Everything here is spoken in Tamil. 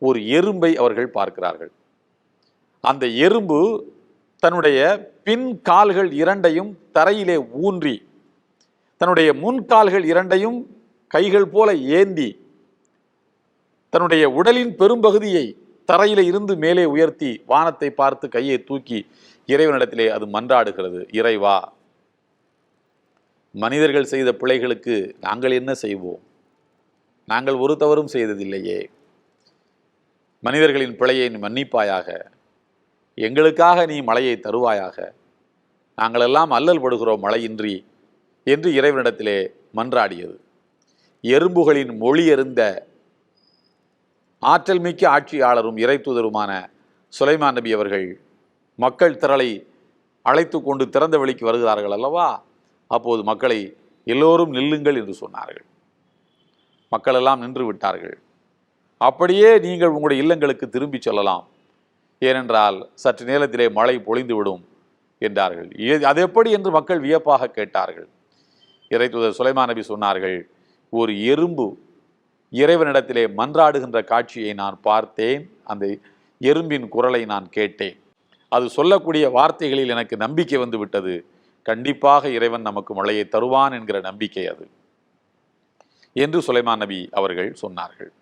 ஒரு எறும்பை அவர்கள் பார்க்கிறார்கள். அந்த எறும்பு தன்னுடைய பின் கால்கள் இரண்டையும் தரையிலே ஊன்றி, தன்னுடைய முன்கால்கள் இரண்டையும் கைகள் போல ஏந்தி, தன்னுடைய உடலின் பெரும்பகுதியை தரையில இருந்து மேலே உயர்த்தி வானத்தை பார்த்து கையை தூக்கி இறைவனிடத்திலே அது மன்றாடுகிறது. இறைவா, மனிதர்கள் செய்த பிழைகளுக்கு நாங்கள் என்ன செய்வோம்? நாங்கள் ஒரு தவறும் செய்ததில்லையே. மனிதர்களின் பிழையை நீ மன்னிப்பாயாக, எங்களுக்காக நீ மழையை தருவாயாக, நாங்களெல்லாம் அல்லல் படுகிறோம் மழையின்றி என்று இறைவனிடத்திலே மன்றாடியது. எறும்புகளின் மொழி எறிந்த ஆற்றல் மிக்க ஆட்சியாளரும் இறை தூதருமான சுலைமான் நபி அவர்கள் மக்கள் திரளை அழைத்து கொண்டு திறந்த வெளிக்கு வருகிறார்கள் அல்லவா? அப்போது மக்களை எல்லோரும் நில்லுங்கள் என்று சொன்னார்கள். மக்கள் எல்லாம் நின்று விட்டார்கள். அப்படியே நீங்கள் உங்களுடைய இல்லங்களுக்கு திரும்பி செல்லலாம், ஏனென்றால் சற்று நேரத்திலே மழை பொழிந்துவிடும் என்றார்கள். அது எப்படி என்று மக்கள் வியப்பாக கேட்டார்கள். இறை தூதர் சுலைமான் நபி சொன்னார்கள், ஒரு எறும்பு இறைவனிடத்திலே மன்றாடுகின்ற காட்சியை நான் பார்த்தேன். அந்த எறும்பின் குரலை நான் கேட்டேன். அது சொல்லக்கூடிய வார்த்தைகளில் எனக்கு நம்பிக்கை வந்து விட்டது. கண்டிப்பாக இறைவன் நமக்கு மழையை தருவான் என்கிற நம்பிக்கை அது என்று சுலைமான் நபி அவர்கள் சொன்னார்கள்.